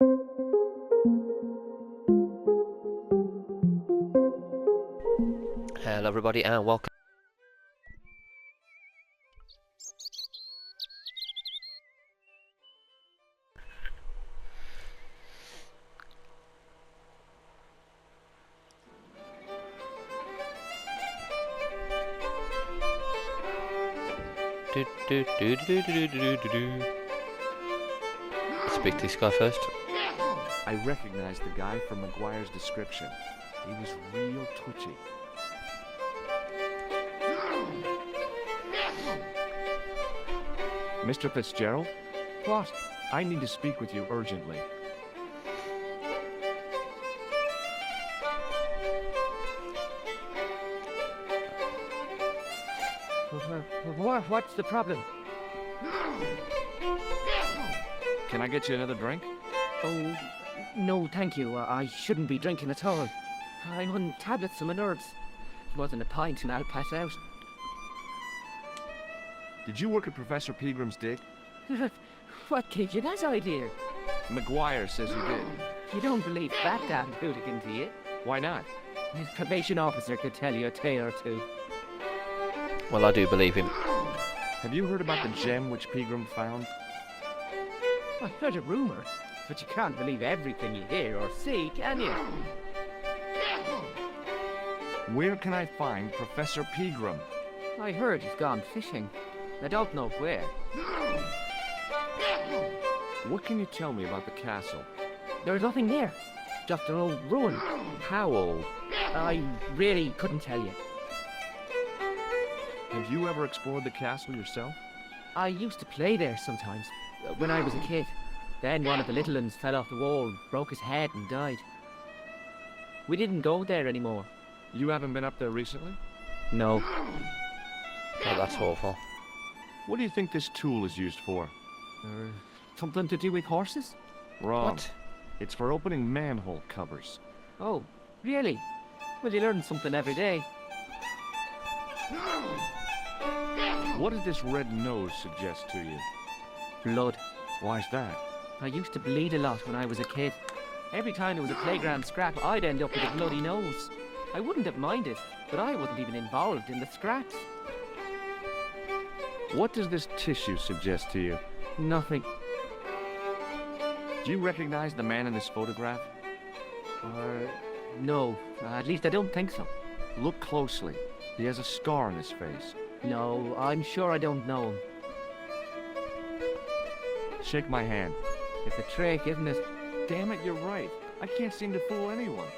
Hello everybody and welcome. Let's speak to this guy first. I recognized the guy from McGuire's description. He was real twitchy. Mr. Fitzgerald? What? I need to speak with you urgently. What's the problem? Can I get you another drink? Oh, no, thank you. I shouldn't be drinking at all. I'm on tablets for my nerves. More than a pint and I'll pass out. Did you work at Professor Peagram's dig? What gave you that idea? McGuire says you did. You don't believe that damn hooligan, do you? Why not? His probation officer could tell you a tale or two. Well, I do believe him. Have you heard about the gem which Peagram found? I heard a rumour, but you can't believe everything you hear or see, can you? Where can I find Professor Peagram? I heard he's gone fishing. I don't know where. What can you tell me about the castle? There's nothing there. Just an old ruin. How old? I really couldn't tell you. Have you ever explored the castle yourself? I used to play there sometimes, when I was a kid. Then one of the little ones fell off the wall, broke his head and died. We didn't go there anymore. You haven't been up there recently? No. Oh, that's awful. What do you think this tool is used for? Something to do with horses? Wrong. What? It's for opening manhole covers. Oh, really? Well, you learn something every day. What does this red nose suggest to you? Blood. Why's that? I used to bleed a lot when I was a kid. Every time there was a playground scrap, I'd end up with a bloody nose. I wouldn't have minded, but I wasn't even involved in the scraps. What does this tissue suggest to you? Nothing. Do you recognize the man in this photograph? No. At least I don't think so. Look closely. He has a scar on his face. No, I'm sure I don't know him. Shake my hand. It's a trick, isn't it? Damn it, you're right. I can't seem to fool anyone.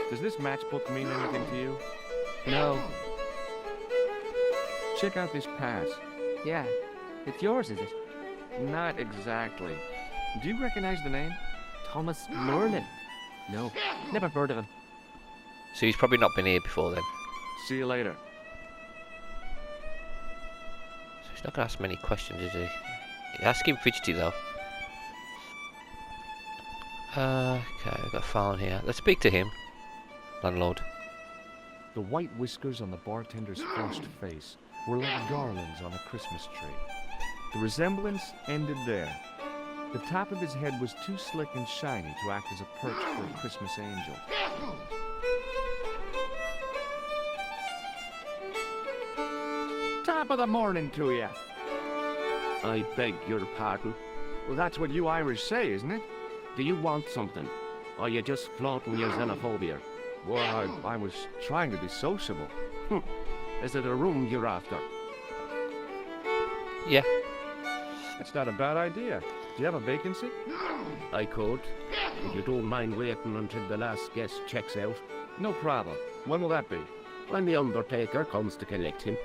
Does this matchbook mean anything to you? No. Check out this pass. Yeah. It's yours, is it? Not exactly. Do you recognize the name? Thomas Merlin? No. Never heard of him. So he's probably not been here before then. See you later. So he's not going to ask many questions, is he? Ask him fidgety though. Okay, we've got a file on here. Let's speak to him. Landlord. The white whiskers on the bartender's flushed face were like garlands on a Christmas tree. The resemblance ended there. The top of his head was too slick and shiny to act as a perch for a Christmas angel. Top of the morning to you. I beg your pardon. Well, that's what you Irish say, isn't it? Do you want something? Or are you just flaunting your xenophobia? Well, I was trying to be sociable. Is it a room you're after? Yeah. That's not a bad idea. Do you have a vacancy? I could, if you don't mind waiting until the last guest checks out. No problem. When will that be? When the undertaker comes to collect him.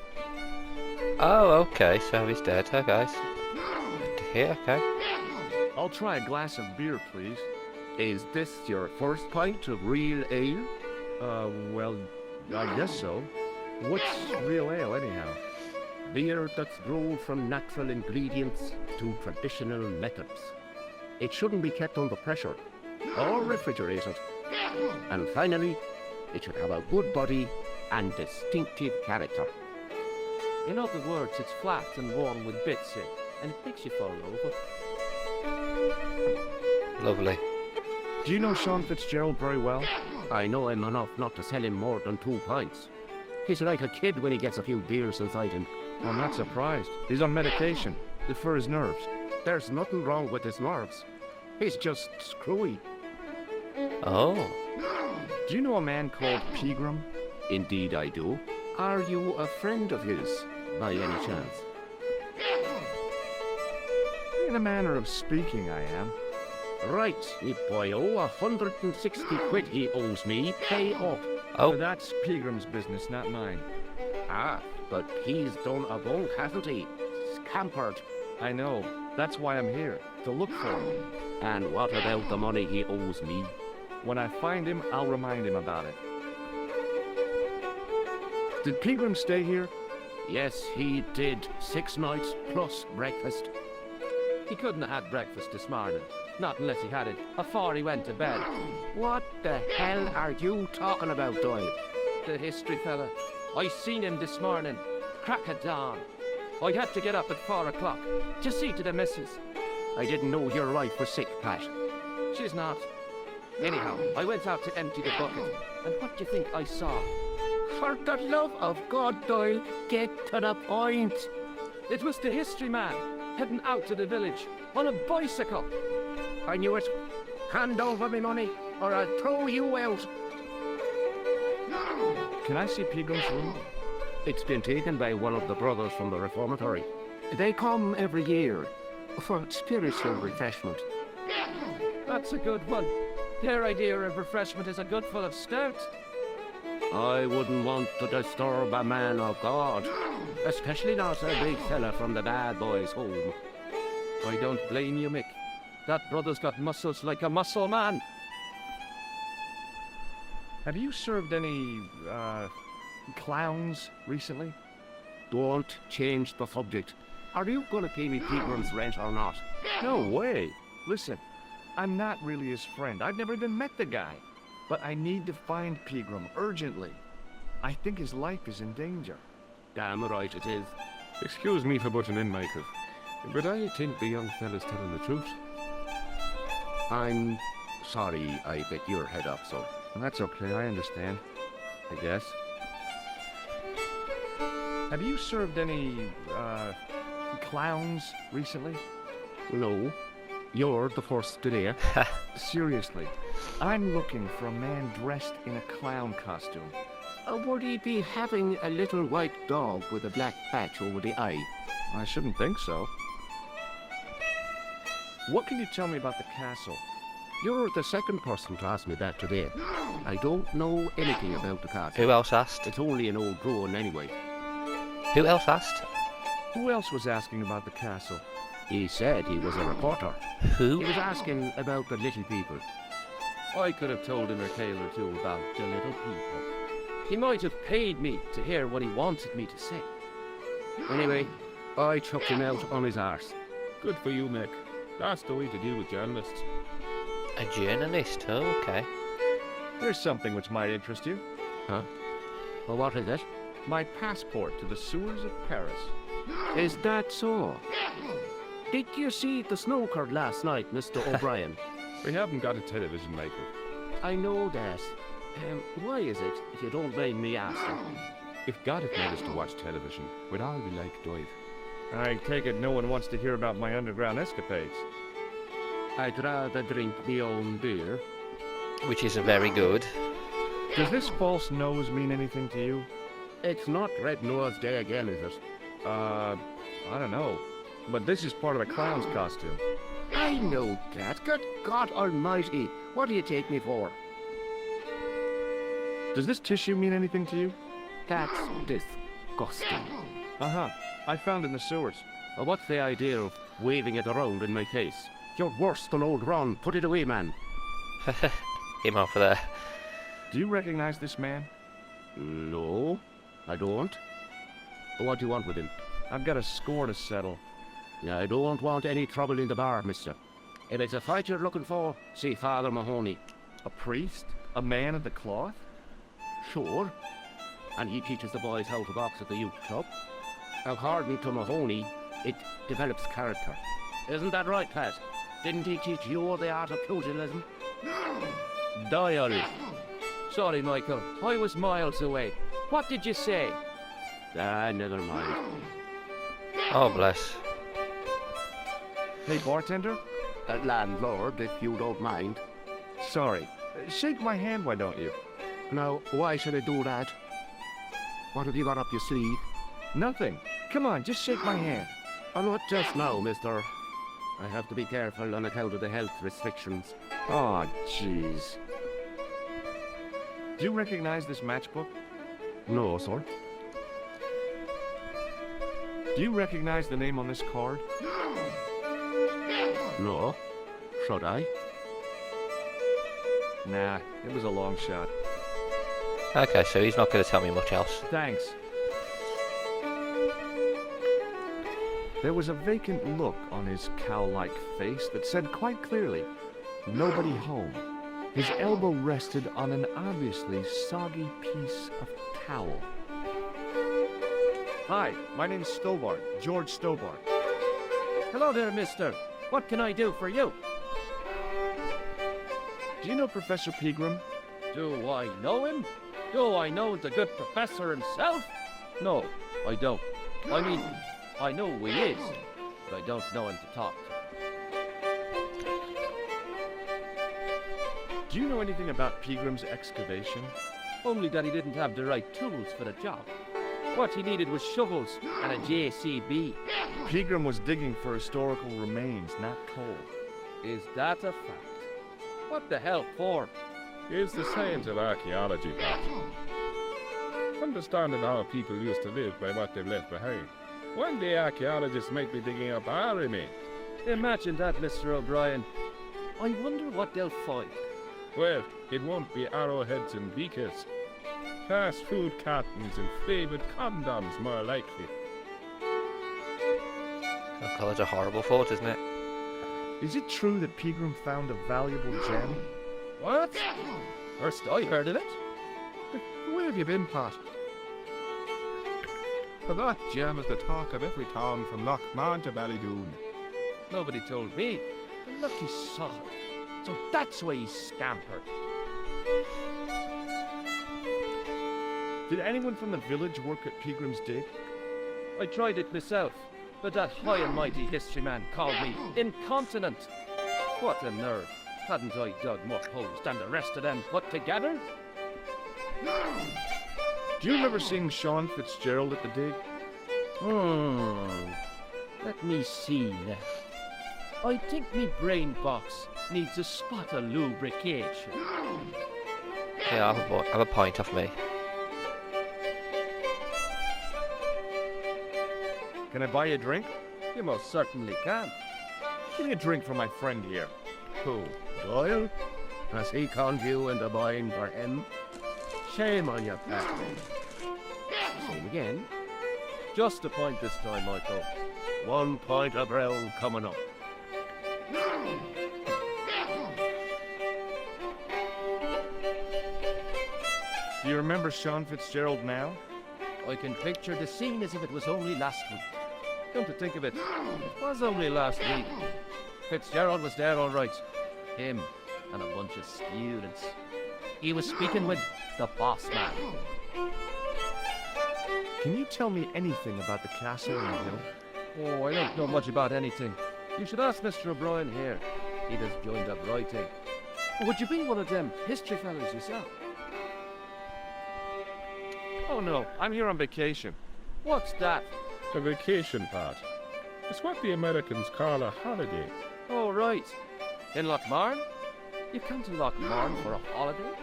Oh, okay. So he's dead. Okay, guys. Good to hear. Okay. I'll try a glass of beer, please. Is this your first pint of real ale? Well, I guess so. What's real ale, anyhow? Beer that's brewed from natural ingredients to traditional methods. It shouldn't be kept under pressure or refrigerated. And finally, it should have a good body and distinctive character. In other words, it's flat and warm with bits in, and it makes you fall over. Lovely. Do you know Sean Fitzgerald very well? I know him enough not to sell him more than 2 pints. He's like a kid when he gets a few beers inside him. I'm not surprised. He's on medication. It's for his nerves. There's nothing wrong with his nerves. He's just screwy. Oh. Do you know a man called Pegram? Indeed I do. Are you a friend of his, by any chance? In a manner of speaking, I am. Right, me boyo, 160 quid he owes me, pay up. Oh. But that's Pegram's business, not mine. Ah, but he's done a bunk, hasn't he? Scampered. I know. That's why I'm here, to look for him. And what about the money he owes me? When I find him, I'll remind him about it. Did Pegram stay here? Yes, he did. 6 nights plus breakfast. He couldn't have had breakfast this morning. Not unless he had it afore he went to bed. What the hell are you talking about, Doyle? The history fella. I seen him this morning. Crack of dawn. I had to get up at 4 o'clock to see to the missus. I didn't know your wife was sick, Pat. She's not. Anyhow, I went out to empty the bucket. And what do you think I saw? For the love of God, Doyle, get to the point. It was the history man heading out to the village on a bicycle. I knew it. Hand over me money, or I'll throw you out. Can I see Pegram's room? It's been taken by one of the brothers from the reformatory. They come every year for spiritual refreshment. That's a good one. Their idea of refreshment is a good full of stout. I wouldn't want to disturb a man of God, especially not a big fella from the bad boys' home. I don't blame you, Mick. That brother's got muscles like a muscle man. Have you served any, clowns recently? Don't change the subject. Are you going to pay me Pegram's rent or not? No way. Listen, I'm not really his friend. I've never even met the guy. But I need to find Pegram urgently. I think his life is in danger. Damn right it is. Excuse me for butting in, Michael, but I think the young fella's telling the truth. I'm sorry I bit your head up, so. That's okay, I understand. I guess. Have you served any, clowns recently? No, you're the first today. Seriously, I'm looking for a man dressed in a clown costume. Would he be having a little white dog with a black patch over the eye? I shouldn't think so. What can you tell me about the castle? You're the second person to ask me that today. I don't know anything about the castle. Who else asked? It's only an old ruin anyway. Who else asked? Who else was asking about the castle? He said he was a reporter. Who? He was asking about the little people. I could have told him a tale or two about the little people. He might have paid me to hear what he wanted me to say. Anyway, I chucked him out on his arse. Good for you, Mick. That's the way to deal with journalists. A journalist? Oh, okay. Here's something which might interest you. Huh? Well, what is it? My passport to the sewers of Paris. Is that so? Did you see the snooker last night, Mr. O'Brien? We haven't got a television, Michael. I know that. Why is it, if you don't mind me asking? If God had made us to watch television, we'd all be like Doyle. I take it no one wants to hear about my underground escapades. I'd rather drink my own beer. Which is very good. Does this false nose mean anything to you? It's not Red Nose Day again, is it? I don't know. But this is part of the clown's costume. I know that. Good God Almighty. What do you take me for? Does this tissue mean anything to you? That's disgusting. Uh-huh. I found it in the sewers. Well, what's the idea of waving it around in my face? You're worse than old Ron. Put it away, man. Him over there. Do you recognize this man? No, I don't. What do you want with him? I've got a score to settle. I don't want any trouble in the bar, mister. If it's a fight you're looking for, see Father Mahoney. A priest? A man of the cloth? Sure. And he teaches the boys how to box at the youth club. According to Mahoney, it develops character. Isn't that right, Pat? Didn't he teach you the art of pugilism? Dial. Sorry, Michael. I was miles away. What did you say? Ah, never mind. Oh, bless. Hey, bartender? Landlord, if you don't mind. Sorry. Shake my hand, why don't you? Now, why should I do that? What have you got up your sleeve? Nothing. Come on, just shake my hand. Not just now, mister. I have to be careful on account of the health restrictions. Aw, jeez. Do you recognize this matchbook? No, sir. Do you recognize the name on this card? No. Should I? Nah, it was a long shot. Okay, so he's not going to tell me much else. Thanks. There was a vacant look on his cow-like face that said quite clearly, nobody home. His elbow rested on an obviously soggy piece of towel. Hi, my name's Stobart, George Stobart. Hello there, mister. What can I do for you? Do you know Professor Pegram? Do I know him? Do I know the good professor himself? No, I don't. I mean, I know who he is, but I don't know him to talk to. Do you know anything about Pegram's excavation? Only that he didn't have the right tools for the job. What he needed was shovels and a JCB. Pegram was digging for historical remains, not coal. Is that a fact? What the hell for? It's the science of archaeology, Pat. Understanding how people used to live by what they've left behind. One day archaeologists might be digging up our remains. Imagine that, Mr. O'Brien. I wonder what they'll find. Well, it won't be arrowheads and beakers. Fast food cartons and flavoured condoms, more likely. Oh, God, that's a horrible thought, isn't it? Is it true that Pegram found a valuable gem? What? First I heard of it. Where have you been, Pat? For that gem is the talk of every town from Lochmahon to Ballydoon. Nobody told me. The lucky sod. So that's why he scampered. Did anyone from the village work at Pegram's dig? I tried it myself, but that high and mighty history man called me incontinent. What a nerve. Hadn't I dug more holes than the rest of them put together? Do you remember seeing Sean Fitzgerald at the dig? Let me see now. I think me brain box needs a spot of lubrication. Yeah, have a pint off me. Can I buy you a drink? You most certainly can. Give me a drink for my friend here. Who? Doyle? Has he conned you into buying for him? Shame on you, Pat. Same again. Just a point this time, Michael. 1 point of brown coming up. Do you remember Sean Fitzgerald now? I can picture the scene as if it was only last week. Come to think of it, it was only last week. Fitzgerald was there all right. Him and a bunch of students. He was speaking with the boss man. Can you tell me anything about the castle in the hill? Oh, I don't know much about anything. You should ask Mr. O'Brien here. He just joined up writing. Would you be one of them history fellows yourself? Oh no, I'm here on vacation. What's that? The vacation part. It's what the Americans call a holiday. Oh, right. In Lochmahon? You come to Lochmahon for a holiday?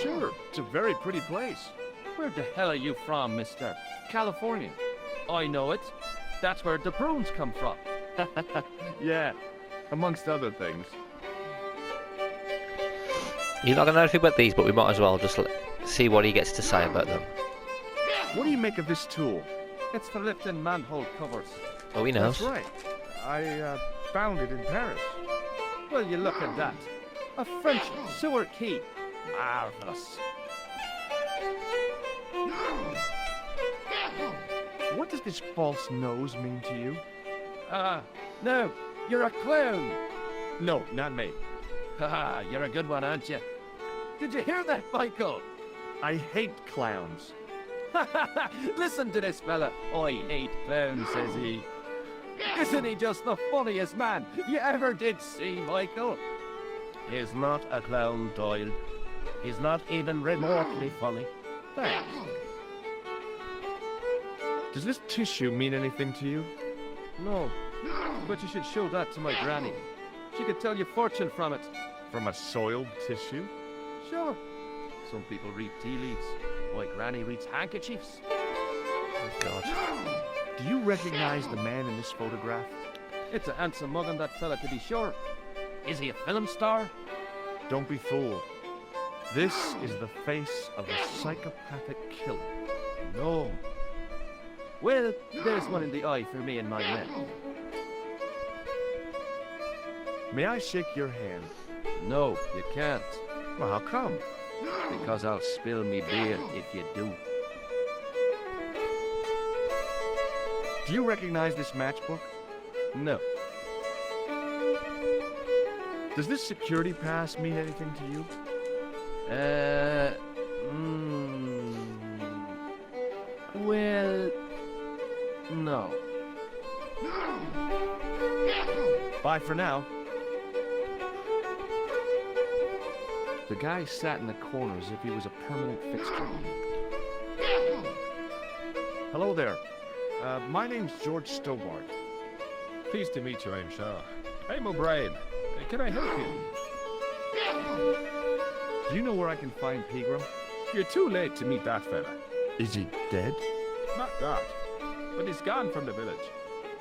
Sure, it's a very pretty place. Where the hell are you from, mister? California. I know it. That's where the prunes come from. Yeah, amongst other things. You're not going to know anything about these, but we might as well just see what he gets to say about them. What do you make of this tool? It's for lifting manhole covers. Oh, he knows. That's right. I found it in Paris. Well, you look at that. A French sewer key. Marvellous. What does this false nose mean to you? No, you're a clown. No, not me. Haha, you're a good one, aren't you? Did you hear that, Michael? I hate clowns. Listen to this fella. I hate clowns, says he. Isn't he just the funniest man you ever did see, Michael? He's not a clown, Doyle. He's not even remotely funny. Thanks. Does this tissue mean anything to you? No, but you should show that to my granny. She could tell you fortune from it. From a soiled tissue? Sure. Some people read tea leaves. My granny reads handkerchiefs. Oh, God. Do you recognize the man in this photograph? It's a handsome mug on that fella, to be sure. Is he a film star? Don't be fooled. This is the face of a psychopathic killer. No. Well, there's one in the eye for me and my men. May I shake your hand? No, you can't. Well, how come? Because I'll spill me beer if you do. Do you recognize this matchbook? No. Does this security pass mean anything to you? Well, no. Bye for now. The guy sat in the corner as if he was a permanent fixture. Hello there. My name's George Stobart. Pleased to meet you, I'm sure. I'm O'Brien. Can I help you? Do you know where I can find Pegram? You're too late to meet that fella. Is he dead? Not that. But he's gone from the village.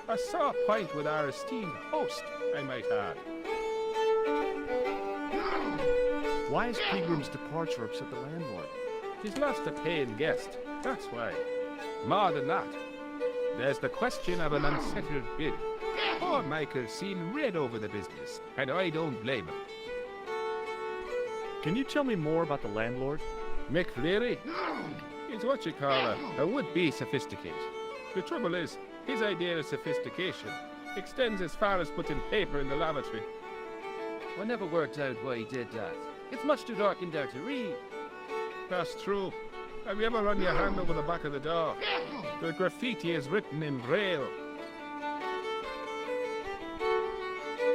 I saw a pint with our esteemed host, I might add. Why is Pegram's departure upset the landlord? He's lost a paying guest, that's why. More than that, there's the question of an unsettled bill. Poor Michael's seen red over the business, and I don't blame him. Can you tell me more about the landlord? Mick Leary? He's what you call a would-be sophisticated. The trouble is, his idea of sophistication extends as far as putting paper in the lavatory. I never worked out why he did that. It's much too dark in there to read. That's true. Have you ever run your hand over the back of the door? The graffiti is written in Braille.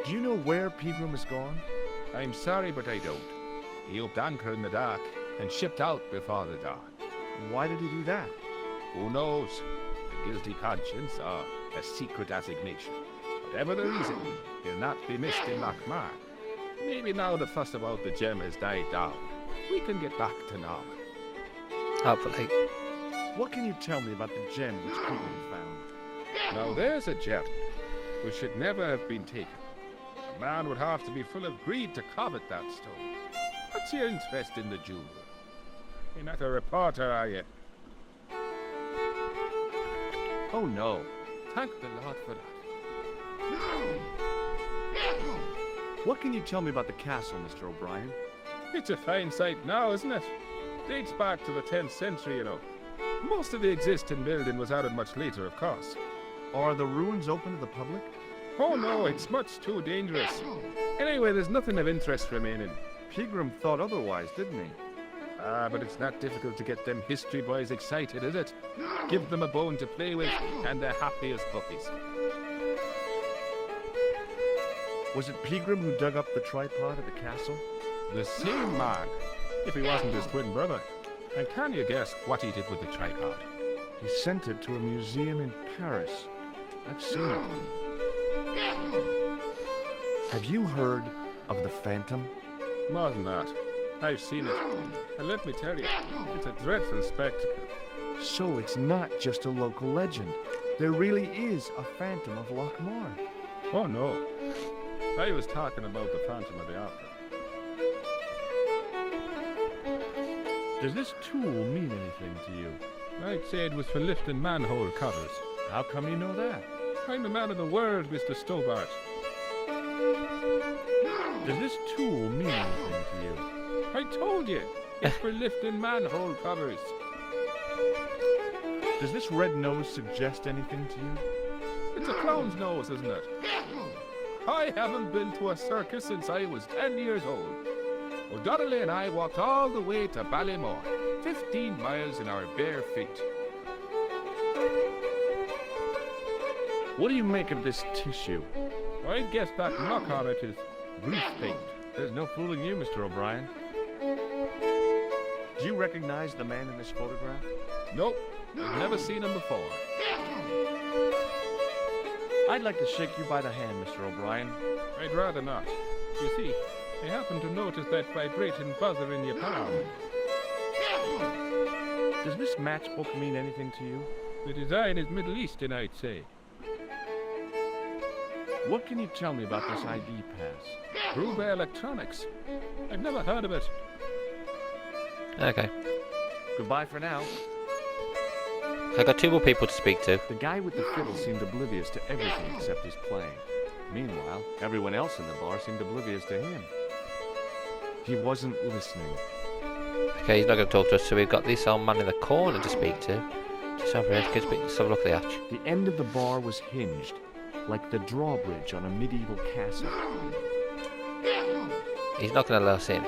Do you know where Pegram has gone? I'm sorry, but I don't. He upped anchor in the dark and shipped out before the dawn. Why did he do that? Who knows? A guilty conscience or a secret assignation. Whatever the reason, he'll not be missed in Lochmar. Maybe now the fuss about the gem has died down, we can get back to normal. Hopefully. What can you tell me about the gem which Pegram found? Now there's a gem which should never have been taken. A man would have to be full of greed to covet that stone. What's your interest in the jewel? You're not a reporter, are you? Oh no. Thank the Lord for that. What can you tell me about the castle, Mr. O'Brien? It's a fine sight now, isn't it? Dates back to the 10th century, you know. Most of the existing building was added much later, of course. Are the ruins open to the public? Oh no, it's much too dangerous. Anyway, there's nothing of interest remaining. Pegram thought otherwise, didn't he? Ah, but it's not difficult to get them history boys excited, is it? Give them a bone to play with, and they're happy as puppies. Was it Pegram who dug up the tripod at the castle? The same man, if he wasn't his twin brother. And can you guess what he did with the tripod? He sent it to a museum in Paris. I've seen it. Have you heard of the Phantom? More than that. I've seen it. And let me tell you, it's a dreadful spectacle. So it's not just a local legend. There really is a Phantom of Lochmar. Oh no. I was talking about the Phantom of the Opera. Does this tool mean anything to you? I'd say it was for lifting manhole covers. How come you know that? I'm a man of the world, Mr. Stobart. Does this tool mean anything to you? I told you, it's for lifting manhole covers. Does this red nose suggest anything to you? It's a clown's nose, isn't it? I haven't been to a circus since I was 10 years old. O'Donnelly and I walked all the way to Ballymore, 15 miles in our bare feet. What do you make of this tissue? I guess that knock on it is grease paint. There's no fooling you, Mr. O'Brien. Do you recognize the man in this photograph? Nope, I've never seen him before. I'd like to shake you by the hand, Mr. O'Brien. I'd rather not. You see, I happen to notice that vibrating buzzer in your palm. Does this matchbook mean anything to you? The design is Middle Eastern, I'd say. What can you tell me about this ID pass? Gruber Electronics. I've never heard of it. Okay. Goodbye for now. I got 2 more people to speak to. The guy with the fiddle seemed oblivious to everything except his playing. Meanwhile, everyone else in the bar seemed oblivious to him. He wasn't listening. Okay, he's not going to talk to us, so we've got this old man in the corner to speak to. Just over here, let's have a look at the hatch. The end of the bar was hinged, like the drawbridge on a medieval castle. He's not going to let us in.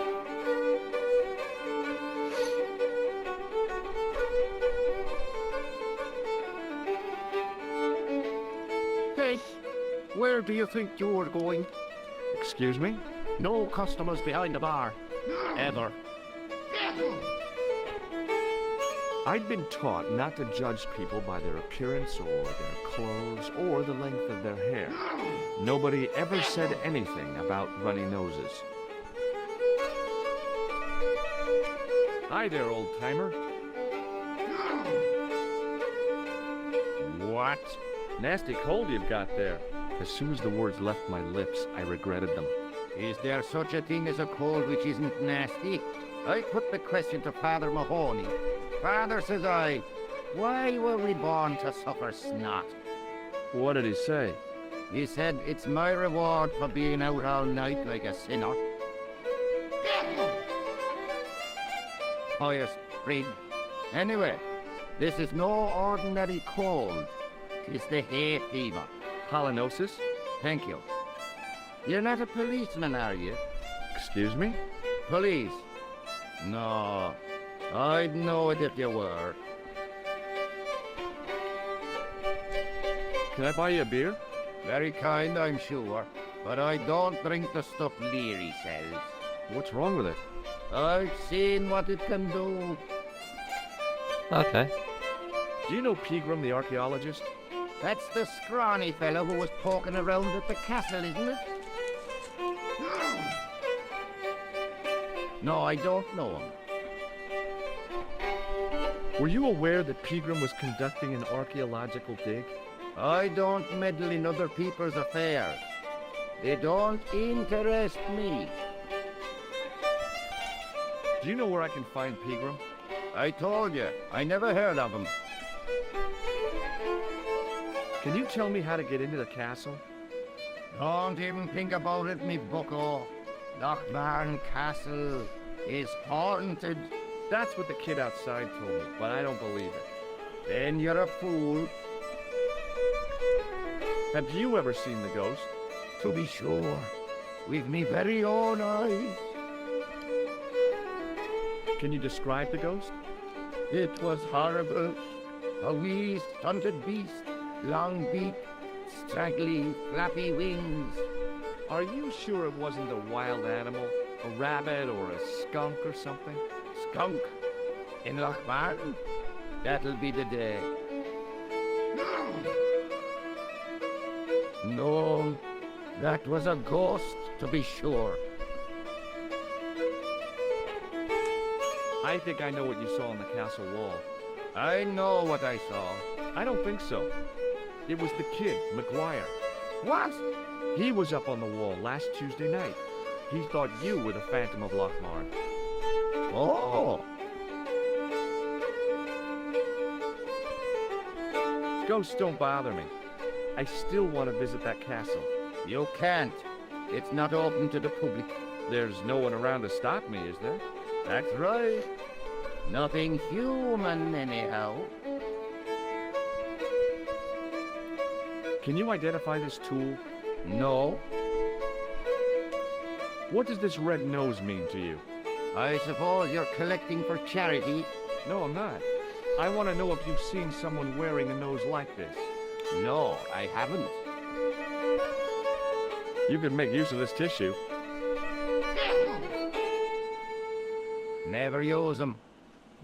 Hey, where do you think you're going? Excuse me? No customers behind the bar. Ever. I'd been taught not to judge people by their appearance or their clothes or the length of their hair. Nobody ever said anything about runny noses. Hi there, old-timer. What? Nasty cold you've got there. As soon as the words left my lips, I regretted them. Is there such a thing as a cold which isn't nasty? I put the question to Father Mahoney. Father, says I, why were we born to suffer snot? What did he say? He said, it's my reward for being out all night like a sinner. Pious prig. Anyway, this is no ordinary cold. It's the hay fever. Halitosis? Thank you. You're not a policeman, are you? Excuse me? Police? No, I'd know it if you were. Can I buy you a beer? Very kind, I'm sure. But I don't drink the stuff Leary sells. What's wrong with it? I've seen what it can do. Okay. Do you know Pegram, the archaeologist? That's the scrawny fellow who was poking around at the castle, isn't it? No, I don't know him. Were you aware that Pegram was conducting an archaeological dig? I don't meddle in other people's affairs. They don't interest me. Do you know where I can find Pegram? I told you, I never heard of him. Can you tell me how to get into the castle? Don't even think about it, me bucko. Lochmarn Castle is haunted. That's what the kid outside told me, but I don't believe it. Then you're a fool. Have you ever seen the ghost? To be sure, with me very own eyes. Can you describe the ghost? It was horrible. A wee stunted beast, long beak, straggly, flappy wings. Are you sure it wasn't a wild animal? A rabbit or a skunk or something? Skunk in Lochmarn? That'll be the day. No, that was a ghost, to be sure. I think I know what you saw on the castle wall. I know what I saw. I don't think so. It was the kid, McGuire. What? He was up on the wall last Tuesday night. He thought you were the Phantom of Lochmarn. Oh! Ghosts don't bother me. I still want to visit that castle. You can't. It's not open to the public. There's no one around to stop me, is there? That's right. Nothing human, anyhow. Can you identify this tool? No, What does this red nose mean to you? I suppose you're collecting for charity. No, I'm not. I want to know if you've seen someone wearing a nose like this. No, I haven't. You could make use of this tissue. Never use them.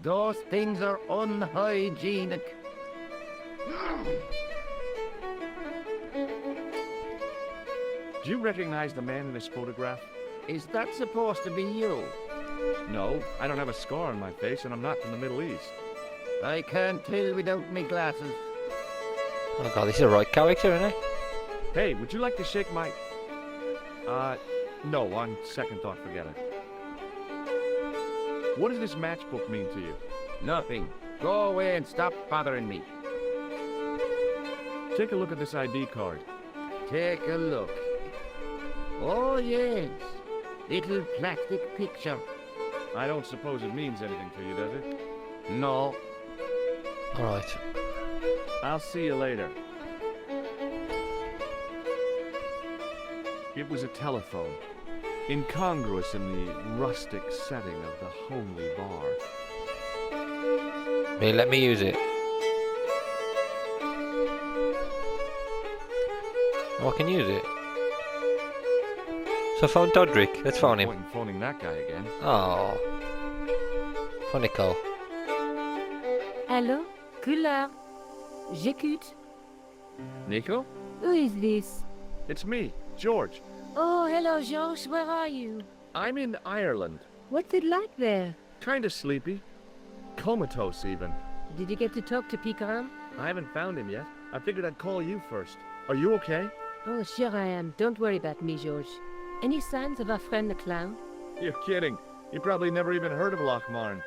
Those things are unhygienic. Do you recognize the man in this photograph? Is that supposed to be you? No, I don't have a scar on my face, and I'm not from the Middle East. I can't tell without me glasses. Oh god, this is the right character, isn't it? Hey, would you like to shake my... no, on second thought, forget it. What does this matchbook mean to you? Nothing. Go away and stop bothering me. Take a look at this ID card. Take a look. Oh, yes. Little plastic picture. I don't suppose it means anything to you, does it? No. Alright. I'll see you later. It was a telephone, incongruous in the rustic setting of the homely bar. Hey, let me use it. Oh, I can use it. So phone Dodrick. Let's phone him. No point in phoning that guy again. Oh. Phone Nicole. Hello? Couleur. J'écoute. Nico? Who is this? It's me, George. Oh, hello, George. Where are you? I'm in Ireland. What's it like there? Kinda sleepy. Comatose, even. Did you get to talk to Picaram? I haven't found him yet. I figured I'd call you first. Are you okay? Oh, sure I am. Don't worry about me, George. Any signs of our friend the clown? You're kidding. You probably never even heard of Lochmarn.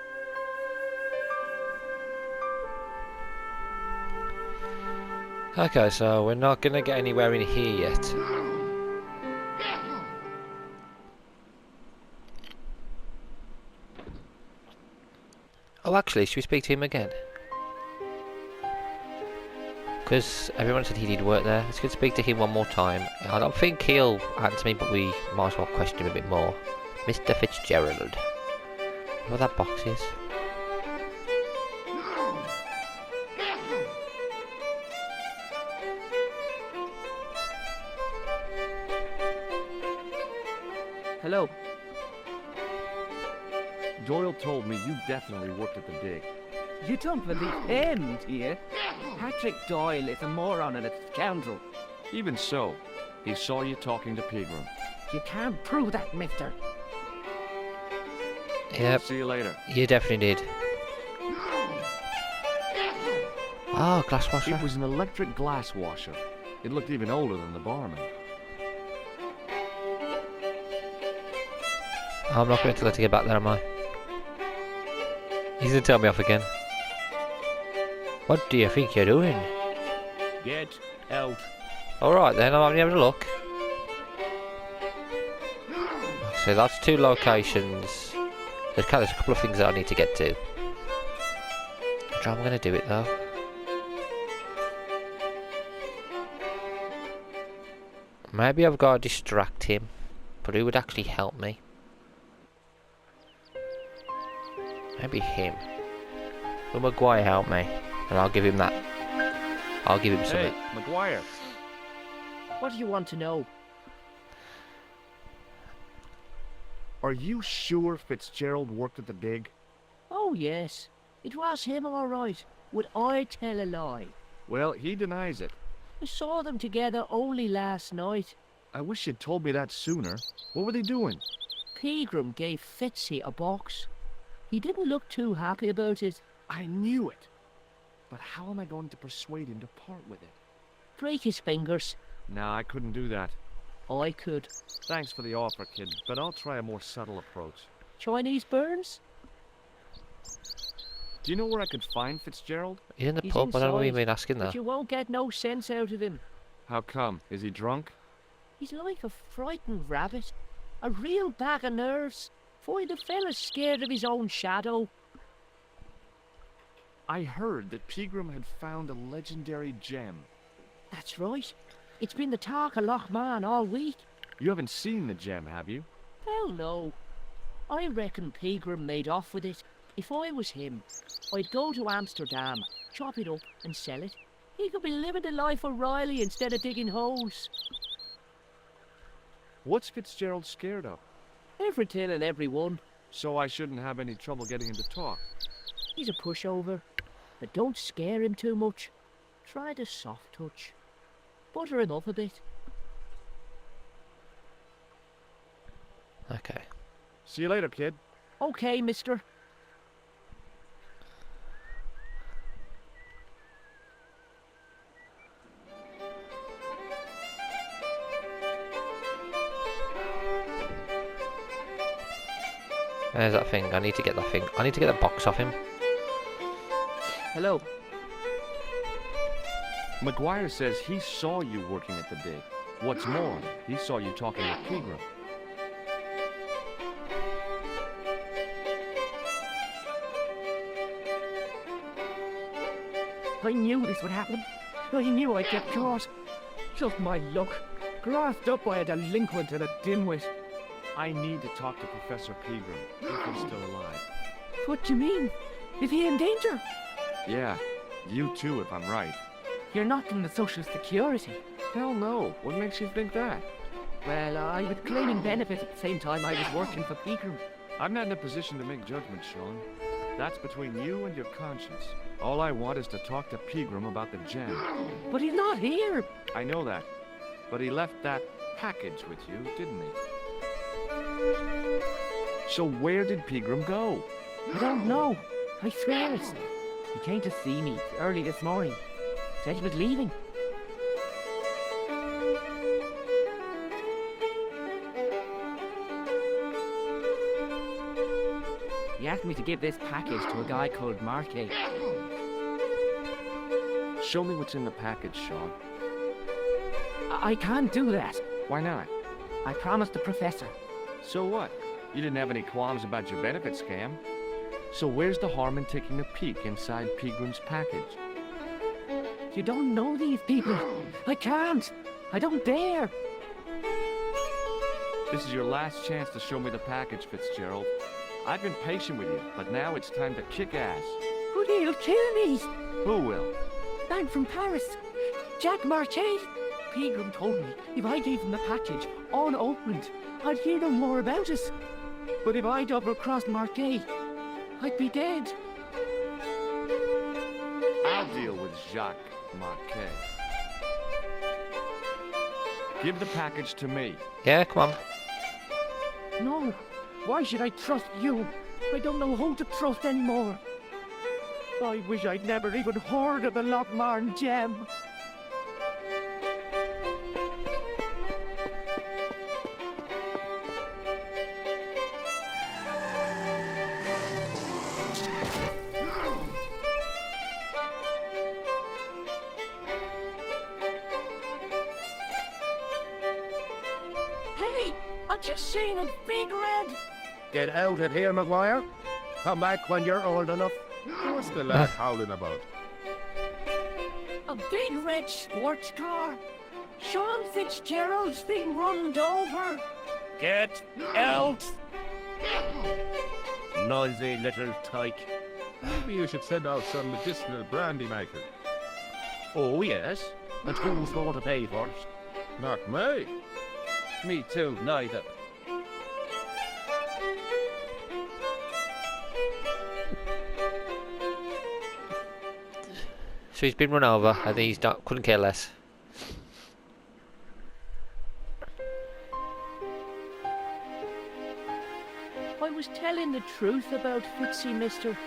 Okay, so we're not gonna get anywhere in here yet. Oh, actually, should we speak to him again? Because everyone said he did work there. Let's go speak to him one more time. I don't think he'll answer me, but we might as well question him a bit more. Mr. Fitzgerald. What that box is? Hello. Doyle told me you definitely worked at the dig. You don't believe him, do you? Patrick Doyle is a moron and a scoundrel. Even so, he saw you talking to Pegram. You can't prove that, mister. Yep, See you later. you definitely did. Oh, glass washer. It was an electric glass washer. It looked even older than the barman. I'm not going to let you get back there, am I? He's going to tell me off again. What do you think you're doing? Get out. Alright then, I'm having a look. So that's 2 locations. There's a couple of things that I need to get to. I'm going to do it though. Maybe I've got to distract him, but who would actually help me? Maybe him. Will Maguire help me? And I'll give him that. I'll give him something. Hey, Maguire. What do you want to know? Are you sure Fitzgerald worked at the dig? Oh, yes. It was him, all right. Would I tell a lie? Well, he denies it. I saw them together only last night. I wish you'd told me that sooner. What were they doing? Pegram gave Fitzy a box. He didn't look too happy about it. I knew it. But how am I going to persuade him to part with it? Break his fingers. No, I couldn't do that. I could. Thanks for the offer, kid, but I'll try a more subtle approach. Chinese burns? Do you know where I could find Fitzgerald? He's in the He's pub, I don't know what you inside, mean asking But that. you won't get no sense out of him. How come? Is he drunk? He's like a frightened rabbit. A real bag of nerves. Find a fella's scared of his own shadow. I heard that Pegram had found a legendary gem. That's right. It's been the talk of Lochmarn all week. You haven't seen the gem, have you? Hell no. I reckon Pegram made off with it. If I was him, I'd go to Amsterdam, chop it up and sell it. He could be living the life of Riley instead of digging holes. What's Fitzgerald scared of? Everything and everyone. So I shouldn't have any trouble getting him to talk. He's a pushover. But don't scare him too much. Try the soft touch. Butter him up a bit. Okay. See you later, kid. Okay, mister. There's that thing. I need to get that thing. I need to get that box off him. Hello. McGuire says he saw you working at the dig. What's more, he saw you talking with Pegram. I knew this would happen. I knew I'd get caught. Just my luck. Grafted up by a delinquent and a dimwit. I need to talk to Professor Pegram, if he's still alive. What do you mean? Is he in danger? Yeah, you too, if I'm right. You're not in the Social Security. Hell no. What makes you think that? Well, I was claiming benefits at the same time I was working for Pegram. I'm not in a position to make judgments, Sean. That's between you and your conscience. All I want is to talk to Pegram about the gem. But he's not here. I know that. But he left that package with you, didn't he? So where did Pegram go? I don't know. I swear it. He came to see me early this morning. Said he was leaving. He asked me to give this package to a guy called Marquet. Show me what's in the package, Sean. I can't do that. Why not? I promised the professor. So what? You didn't have any qualms about your benefit scam. So where's the harm in taking a peek inside Pegram's package? You don't know these people. I can't. I don't dare. This is your last chance to show me the package, Fitzgerald. I've been patient with you, but now it's time to kick ass. But he'll kill me. Who will? Man from Paris. Jack Marquet. Pegram told me if I gave him the package unopened, I'd hear no more about it. But if I double-crossed Marquet, I'd be dead. I'll deal with Jacques Marquet. Give the package to me. Yeah, come on. No. Why should I trust you? I don't know who to trust anymore. I wish I'd never even heard of the Lochmarn gem. Hey, I just seen a big red. Get out of here, McGuire. Come back when you're old enough. What's the lad howling about? A big red sports car. Sean Fitzgerald's been run over. Get out! Noisy little tyke. Maybe you should send out some medicinal brandy maker. Oh, yes. And who's going to pay first? Not me. Me too, neither. So he's been run over and he's not, couldn't care less. I was telling the truth about Fitzy, mister.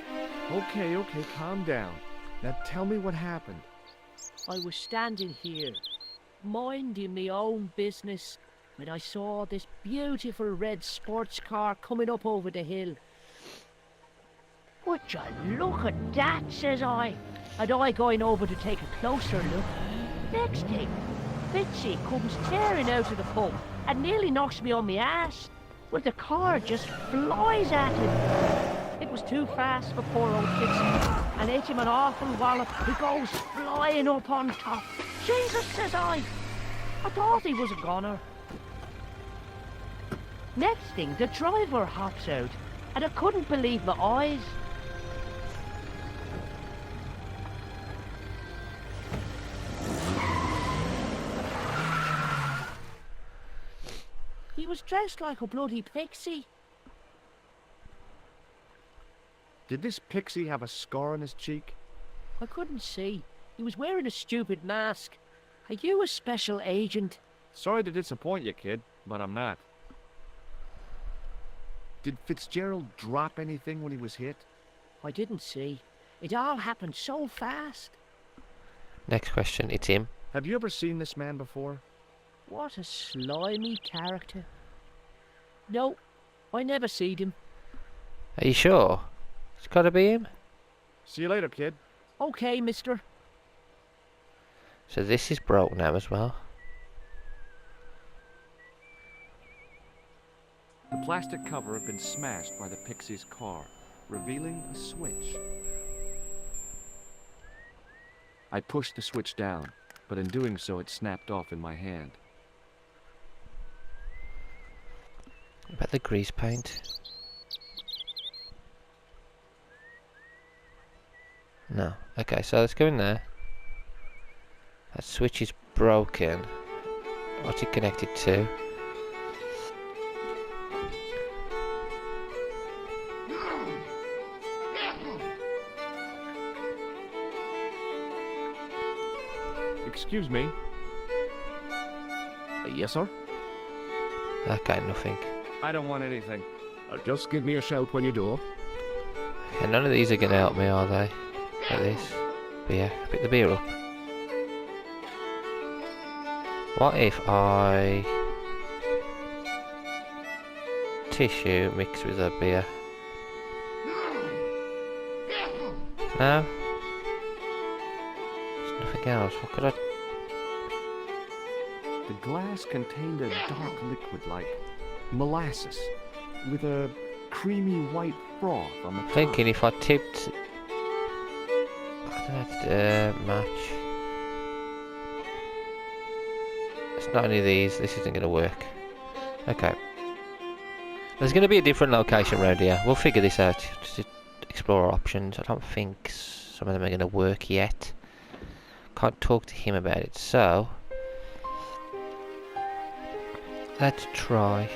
Okay, calm down. Now tell me what happened. I was standing here, minding my own business, when I saw this beautiful red sports car coming up over the hill. Would you look at that, says I. And I going over to take a closer look. Next thing, Fitzy comes tearing out of the pub and nearly knocks me on my ass. Well, the car just flies at him. It was too fast for poor old Fitzy, and hit him an awful wallop. He goes flying up on top. Jesus, says I thought he was a goner. Next thing, the driver hops out, and I couldn't believe my eyes. He was dressed like a bloody pixie. Did this pixie have a scar on his cheek? I couldn't see. He was wearing a stupid mask. Are you a special agent? Sorry to disappoint you, kid, but I'm not. Did Fitzgerald drop anything when he was hit? I didn't see. It all happened so fast. Next question, it's him. Have you ever seen this man before? What a slimy character. No, I never seed him. Are you sure? It's gotta be him. See you later, kid. Okay, mister. So this is broke now as well. The plastic cover had been smashed by the pixie's car, revealing a switch. I pushed the switch down, but in doing so it snapped off in my hand. About the grease paint. No. Okay, so let's go in there. That switch is broken. What's it connected to? Excuse me. Yes, sir? Okay, nothing. I don't want anything. Just give me a shout when you do. Okay, none of these are going to help me, are they? Like this. Beer. Pick the beer up. What if I... tissue mixed with a beer? No? There's nothing else. What could I... The glass contained a dark liquid like molasses, with a creamy white froth on the top. Thinking if I tipped... I don't have to match. It's not any of these. This isn't going to work. Okay. There's going to be a different location around here. We'll figure this out. Just to explore our options. I don't think some of them are going to work yet. Can't talk to him about it. So... let's try.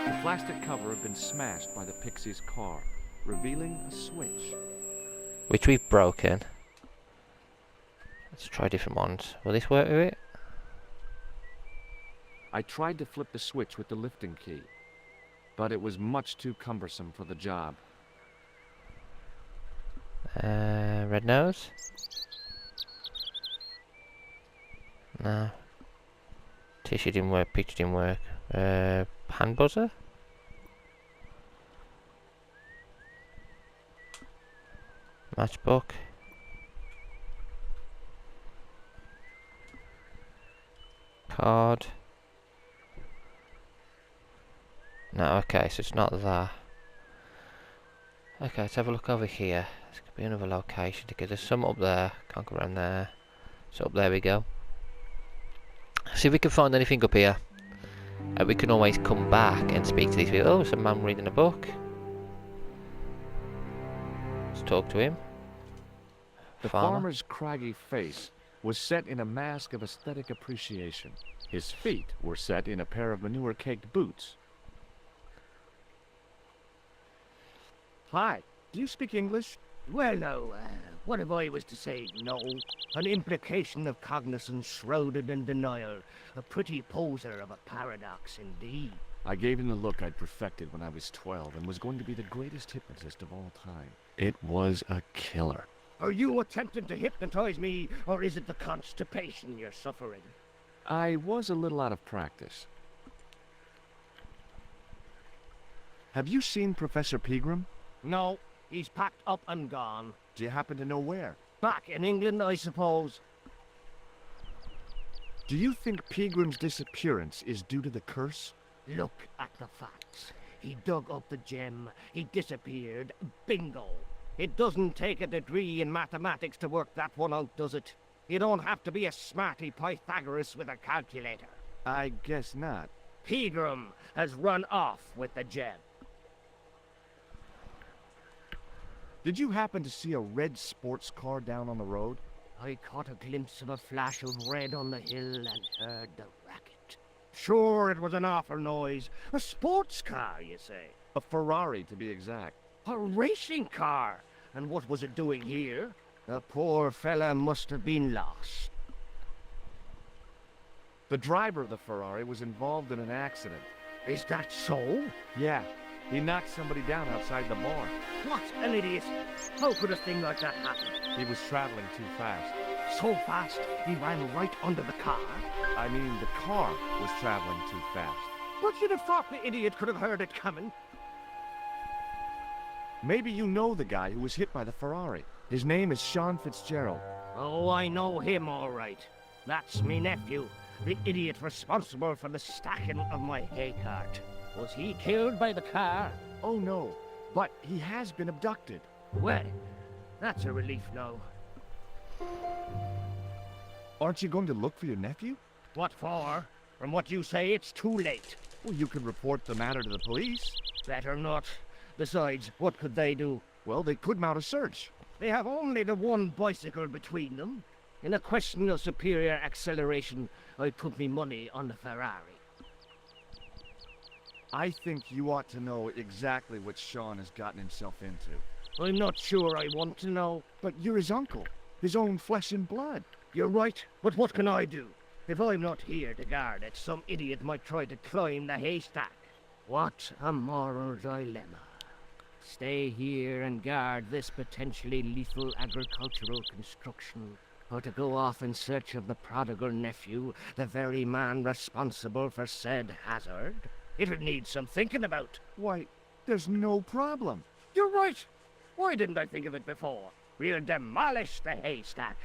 The plastic cover had been smashed by the pixie's car, revealing a switch. Which we've broken. Let's try different ones. Will this work with it? I tried to flip the switch with the lifting key, but it was much too cumbersome for the job. Red nose? No. Tissue didn't work, picture didn't work. Hand buzzer? Matchbook? Card? No, okay, so it's not that. Okay, let's have a look over here. There's going to be another location to get. There's some up there. Can't go around there. So up there we go. See if we can find anything up here. We can always come back and speak to these people. Oh, some man reading a book. Let's talk to him. The farmer's craggy face was set in a mask of aesthetic appreciation. His feet were set in a pair of manure-caked boots. Hi, do you speak English? Well, no, what if I was to say no? An implication of cognizance shrouded in denial. A pretty poser of a paradox indeed. I gave him the look I'd perfected when I was 12 and was going to be the greatest hypnotist of all time. It was a killer. Are you attempting to hypnotize me, or is it the constipation you're suffering? I was a little out of practice. Have you seen Professor Pegram? No, he's packed up and gone. Do you happen to know where? Back in England, I suppose. Do you think Pegram's disappearance is due to the curse? Look at the facts. He dug up the gem, he disappeared, bingo. It doesn't take a degree in mathematics to work that one out, does it? You don't have to be a smarty Pythagoras with a calculator. I guess not. Pegram has run off with the gem. Did you happen to see a red sports car down on the road? I caught a glimpse of a flash of red on the hill and heard the racket. Sure, it was an awful noise. A sports car, you say? A Ferrari, to be exact. A racing car? And what was it doing here? The poor fella must have been lost. The driver of the Ferrari was involved in an accident. Is that so? Yeah, he knocked somebody down outside the bar. What an idiot! How could a thing like that happen? He was traveling too fast. So fast, he ran right under the car. I mean, the car was traveling too fast. But you'd have thought the idiot could have heard it coming. Maybe you know the guy who was hit by the Ferrari. His name is Sean Fitzgerald. Oh, I know him all right. That's me nephew, the idiot responsible for the stacking of my hay cart. Was he killed by the car? Oh no, but he has been abducted. Well, that's a relief now. Aren't you going to look for your nephew? What for? From what you say, it's too late. Well, you can report the matter to the police. Better not. Besides, what could they do? Well, they could mount a search. They have only the one bicycle between them. In a question of superior acceleration, I'd put me money on the Ferrari. I think you ought to know exactly what Sean has gotten himself into. I'm not sure I want to know. But you're his uncle, his own flesh and blood. You're right, but what can I do? If I'm not here to guard it, some idiot might try to climb the haystack. What a moral dilemma. Stay here and guard this potentially lethal agricultural construction, or to go off in search of the prodigal nephew, the very man responsible for said hazard? It'll need some thinking about. Why, there's no problem. You're right. Why didn't I think of it before? We'll demolish the haystack.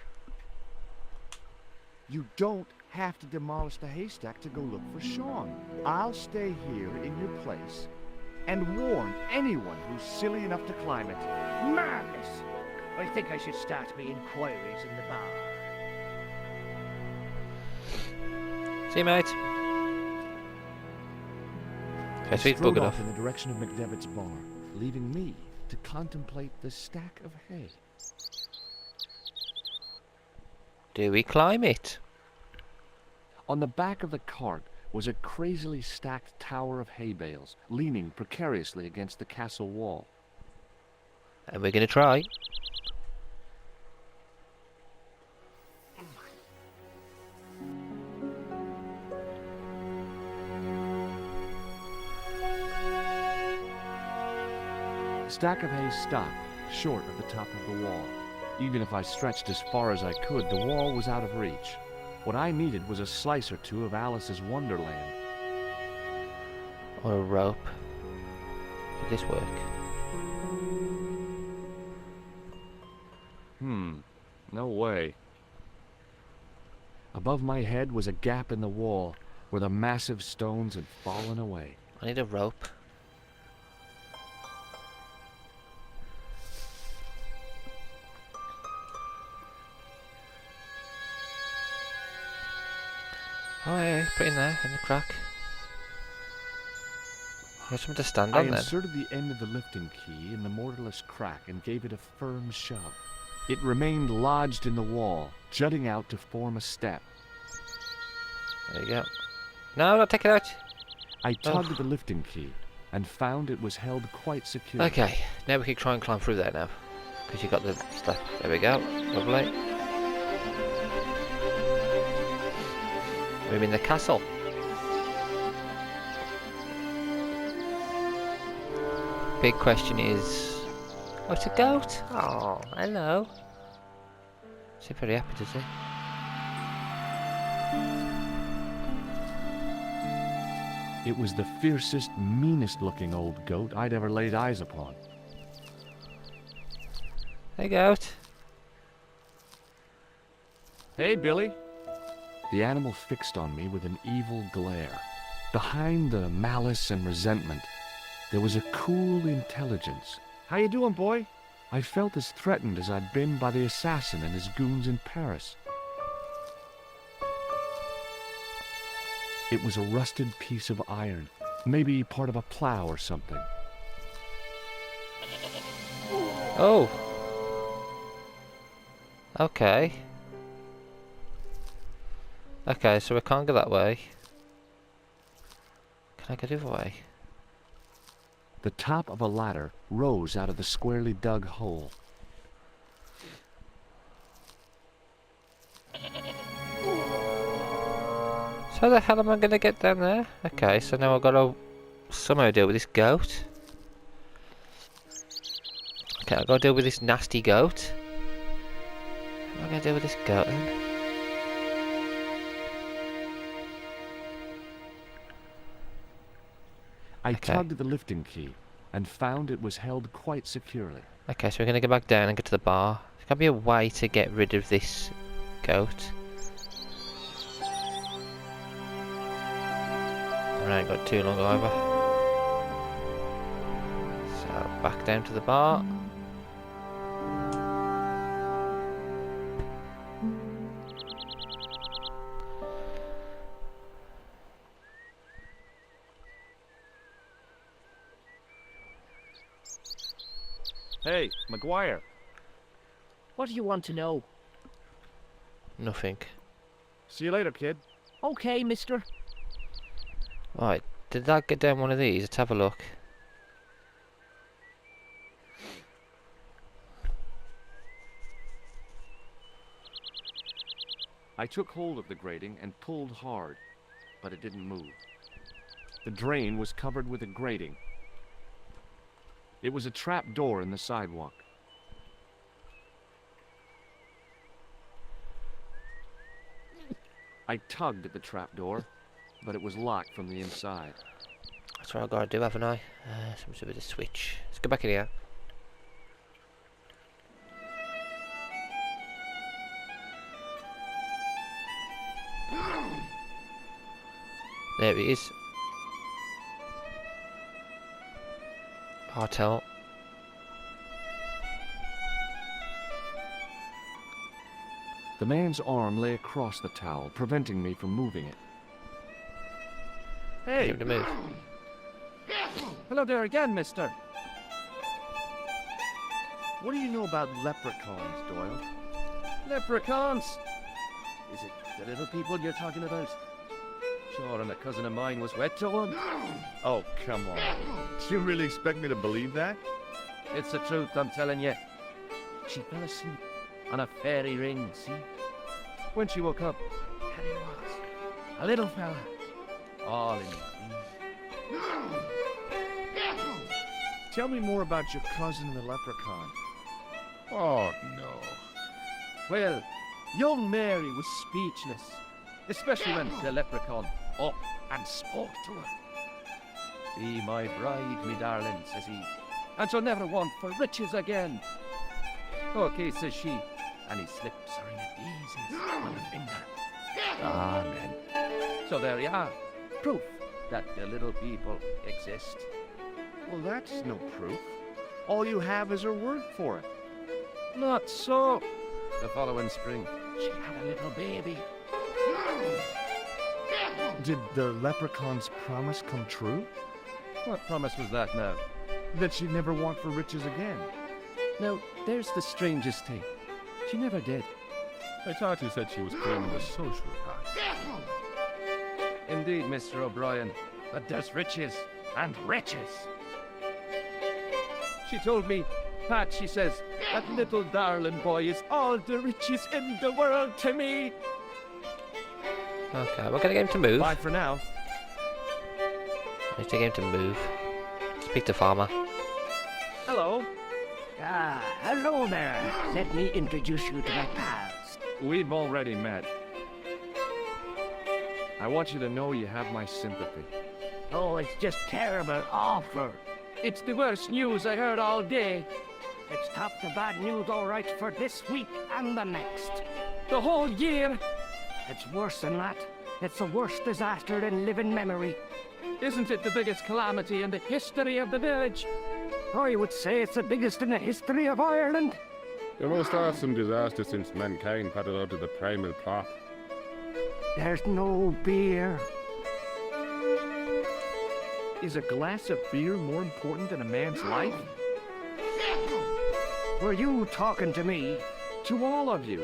You don't have to demolish the haystack to go look for Sean. I'll stay here in your place and warn anyone who's silly enough to climb it. Madness! I think I should start my inquiries in the bar. See you, mate. Okay, so he's Strode buggered off off. in the direction of McDevitt's bar, leaving me to contemplate the stack of hay. Do we climb it? On the back of the cart was a crazily stacked tower of hay bales, leaning precariously against the castle wall. And we're going to try. The stack of hay stopped, short of the top of the wall. Even if I stretched as far as I could, the wall was out of reach. What I needed was a slice or two of Alice's Wonderland. Or a rope. Did this work? No way. Above my head was a gap in the wall where the massive stones had fallen away. I need a rope. Oh yeah, put in there, in the crack. There's something to stand I on then. inserted the end of the lifting key in the mortarless crack and gave it a firm shove. It remained lodged in the wall, jutting out to form a step. There you go. No, don't take it out. I tugged at the lifting key and found it was held quite secure. Okay, now we can try and climb through there now. Because you got the stuff. There we go. Lovely. We're in the castle. Big question is... Oh, it's a goat. Oh, hello. Seems very happy to see. It was the fiercest, meanest looking old goat I'd ever laid eyes upon. Hey, goat. Hey, Billy. The animal fixed on me with an evil glare. Behind the malice and resentment, there was a cool intelligence. How you doing, boy? I felt as threatened as I'd been by the assassin and his goons in Paris. It was a rusted piece of iron, maybe part of a plow or something. Oh. Okay. Okay, so we can't go that way. Can I go the other way? The top of a ladder rose out of the squarely dug hole. So how the hell am I going to get down there? Okay, so now I've got to somehow deal with this goat. Okay, I've got to deal with this nasty goat. How am I going to deal with this goat then? I Okay. tugged the lifting key and found it was held quite securely. Okay, so we're going to go back down and get to the bar. There's got to be a way to get rid of this goat. I ain't got too long either. So back down to the bar. Hey, Maguire. What do you want to know? Nothing. See you later, kid. Okay, mister. Right, did that get down one of these? Let's have a look. I took hold of the grating and pulled hard, but it didn't move. The drain was covered with a grating. It was a trap door in the sidewalk. I tugged at the trap door, but it was locked from the inside. That's what I've got to do, haven't I? Some sort of a switch. Let's go back in here. There it is. Hotel. The man's arm lay across the towel, preventing me from moving it. Hey, Give it a move. hello there again, mister. What do you know about leprechauns, Doyle? Leprechauns. Is it the little people you're talking about? Sure, and a cousin of mine was wed to one. Oh, come on. Do you really expect me to believe that? It's the truth, I'm telling you. She fell asleep on a fairy ring, see? When she woke up, there he was. A little fella. All in the Tell me more about your cousin, the leprechaun. Oh, no. Well, young Mary was speechless, especially when the leprechaun up and spoke to her. Be my bride, me darling, says he, and she'll never want for riches again. Okay, says she, and he slips her in a daisies on her finger. Amen. So there you are, proof that the little people exist. Well, that's no proof. All you have is her word for it. Not so. The following spring, she had a little baby. Did the leprechaun's promise come true? What promise was that now? That she'd never want for riches again. Now, there's the strangest thing. She never did. I thought you said she was claiming the social path. Indeed, Mr. O'Brien. But there's riches and riches. She told me, Pat, she says, that little darling boy is all the riches in the world to me. Okay, we're gonna get him to move. Bye for now. I need to get him to move. Speak to farmer. Hello. Ah, hello there. Let me introduce you to my pals. We've already met. I want you to know you have my sympathy. Oh, it's just terrible, awful. It's the worst news I heard all day. It's top to bad news, all right, for this week and the next. The whole year. It's worse than that. It's the worst disaster in living memory. Isn't it the biggest calamity in the history of the village? I would say it's the biggest in the history of Ireland. The most awesome disaster since mankind paddled out of the primal plot. There's no beer, Is a glass of beer more important than a man's life? Were you talking to me? To all of you.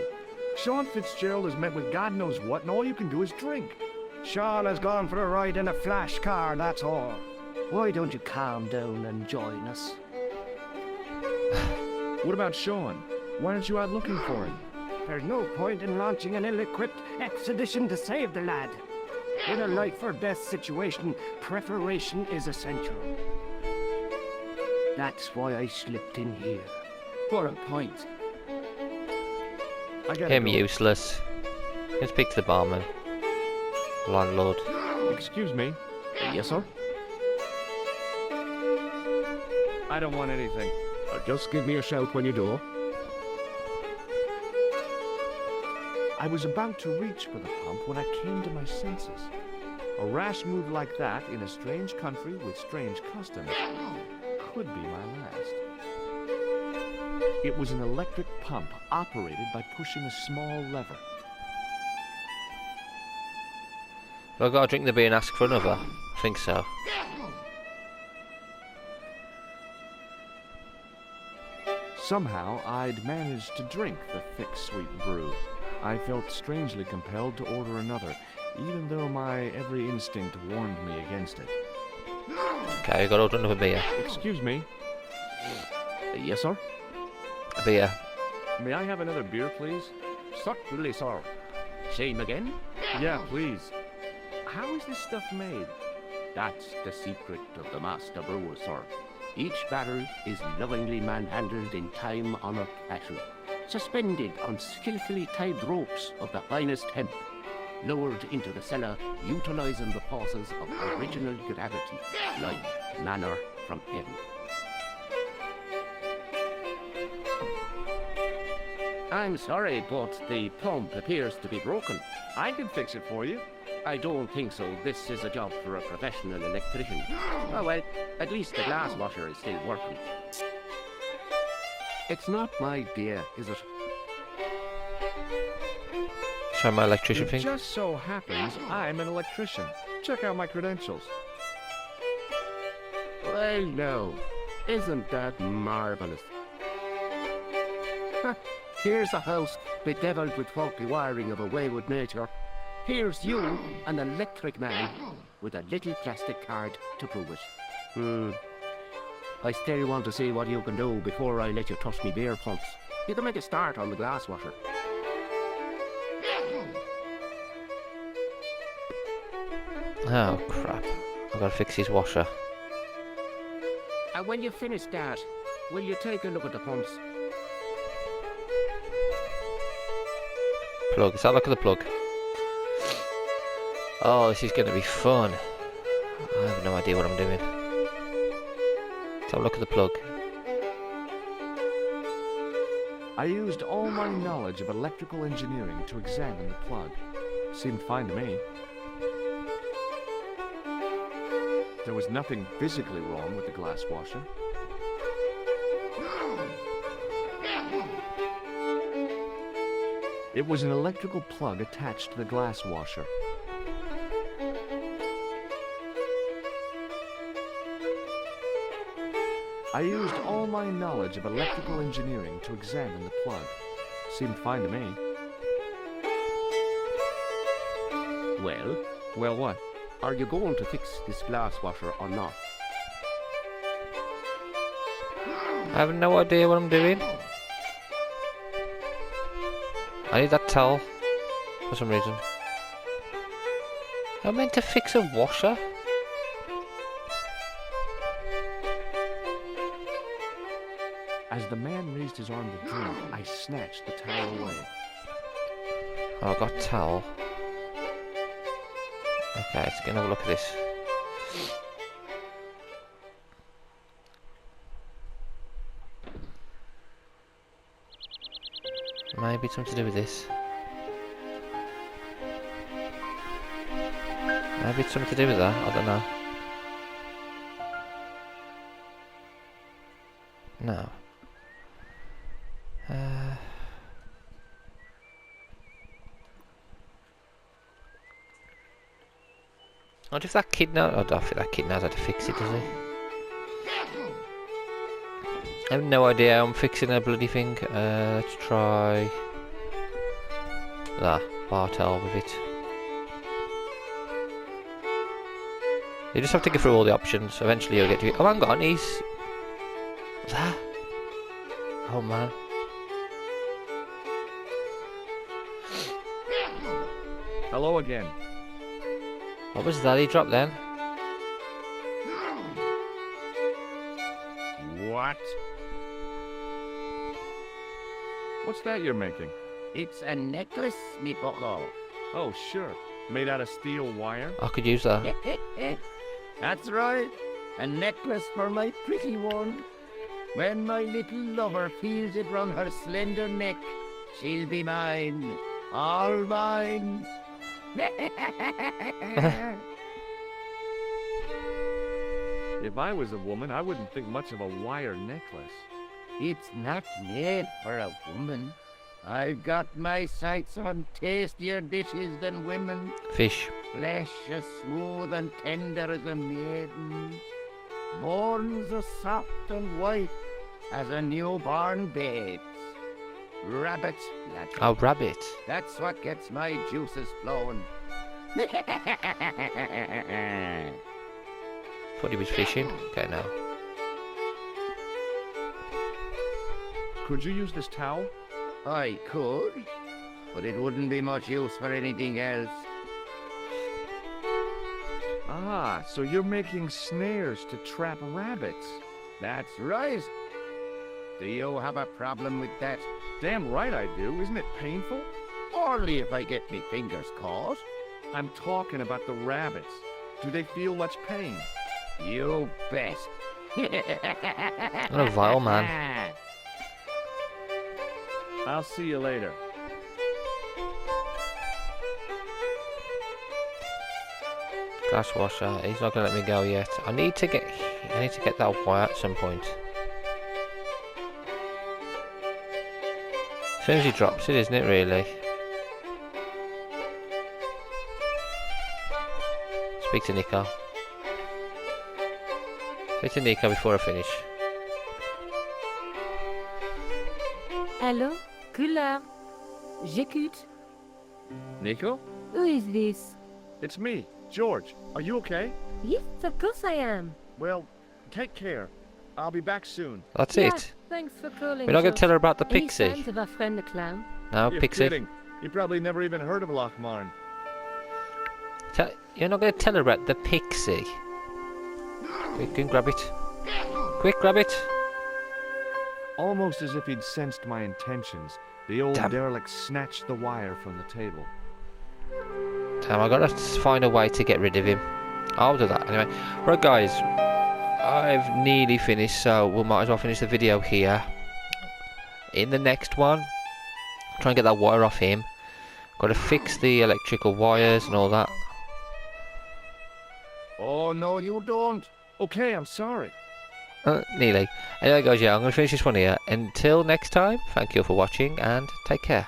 Sean Fitzgerald has met with God knows what, and all you can do is drink. Sean has gone for a ride in a flash car, that's all. Why don't you calm down and join us? What about Sean? Why aren't you out looking for him? There's no point in launching an ill-equipped expedition to save the lad. In a life-or-death situation, preparation is essential. That's why I slipped in here. For a point. I gotta Him go. useless. Let's speak to the barman. Landlord. Excuse me. Yes, sir? I don't want anything. Just give me a shout when you do. I was about to reach for the pump when I came to my senses. A rash move like that in a strange country with strange customs could be my last. It was an electric pump operated by pushing a small lever. Have I got to drink the beer and ask for another? I think so. Somehow, I'd managed to drink the thick, sweet brew. I felt strangely compelled to order another, even though my every instinct warned me against it. Okay, I got to order another beer. Excuse me. Yes, sir? A beer. May I have another beer, please? Certainly, sir. Same again? Yeah, please. How is this stuff made? That's the secret of the master brewer, sir. Each barrel is lovingly manhandled in time-honored fashion, suspended on skillfully tied ropes of the finest hemp, lowered into the cellar, utilizing the forces of original gravity, like manna from heaven. I'm sorry, but the pump appears to be broken. I can fix it for you. I don't think so. This is a job for a professional electrician. Oh well, at least the glass washer is still working. It's not my idea, is it? Show my electrician It thing. just so happens I'm an electrician. Check out my credentials. Well, no. Isn't that marvelous? Ha, here's a house bedeviled with faulty wiring of a wayward nature. Here's you, an electric man, with a little plastic card to prove it. I still want to see what you can do before I let you touch me beer pumps. You can make a start on the glass washer. Oh crap. I've got to fix his washer. And when you finish that, will you take a look at the pumps? Plug. Let's have a look at the plug. Oh, this is going to be fun. I have no idea what I'm doing. Let's have a look at the plug. I used all my knowledge of electrical engineering to examine the plug. Seemed fine to me. There was nothing physically wrong with the glass washer. It was an electrical plug attached to the glass washer. I used all my knowledge of electrical engineering to examine the plug. Seemed fine to me. Well, what? are you going to fix this glass washer or not? I have no idea what I'm doing. I need that towel for some reason. I'm meant to fix a washer? As the man raised his arm to drink, I snatched the towel away. Oh, I got towel. Okay, let's get another look at this. Maybe it's something to do with this. Maybe it's something to do with that, I don't know. No. I wonder if that kid knows. I don't think that kid knows how to fix it, does he? I have no idea how I'm fixing a bloody thing. Let's try that. Bartel with it. You just have to go through all the options. Eventually you'll get to it. Oh, hang on, he's... What's that? Oh, man. Hello again. What was that he dropped then? What? What's that you're making? It's a necklace, me bucko. Oh, sure. Made out of steel wire? I could use that. That's right. A necklace for my pretty one. When my little lover feels it round her slender neck, she'll be mine. All mine. If I was a woman, I wouldn't think much of a wire necklace. It's not made for a woman. I've got my sights on tastier dishes than women. Fish. Flesh as smooth and tender as a maiden. Bones as soft and white as a newborn babe's. Rabbits, lads. Oh, rabbit. That's what gets my juices flowing. Thought he was fishing. Okay, now. Could you use this towel? I could, but it wouldn't be much use for anything else. Ah, so you're making snares to trap rabbits. That's right. Do you have a problem with that? Damn right I do. Isn't it painful? Only if I get me fingers caught. I'm talking about the rabbits. Do they feel much pain? You bet. What a vile man. I'll see you later. Glass washer. He's not gonna let me go yet. I need to get that wire at some point. As soon as he drops it, isn't it, really? Speak to Nico. Speak to Nico before I finish. Hello? Couleur. J'écoute. Nico? Who is this? It's me, George. Are you okay? Yes, of course I am. Well, take care. I'll be back soon. That's Yeah, it. thanks for calling. We're not going to George. tell her about the Any pixie. signs of our friend the clown? No, You're pixie. kidding. You probably never even heard of Lochmarn. You're not going to tell her about the pixie. Quick, and grab it. Quick, grab it. Almost as if he'd sensed my intentions, the old Damn. derelict snatched the wire from the table. Damn, I gotta find a way to get rid of him. I'll do that anyway. Right, guys, I've nearly finished, so we might as well finish the video here. In the next one, try and get that wire off him. Got to fix the electrical wires and all that. Oh, no, you don't. Okay, I'm sorry. Nearly. Anyway, guys, yeah, I'm gonna finish this one here. Until next time, thank you all for watching and take care.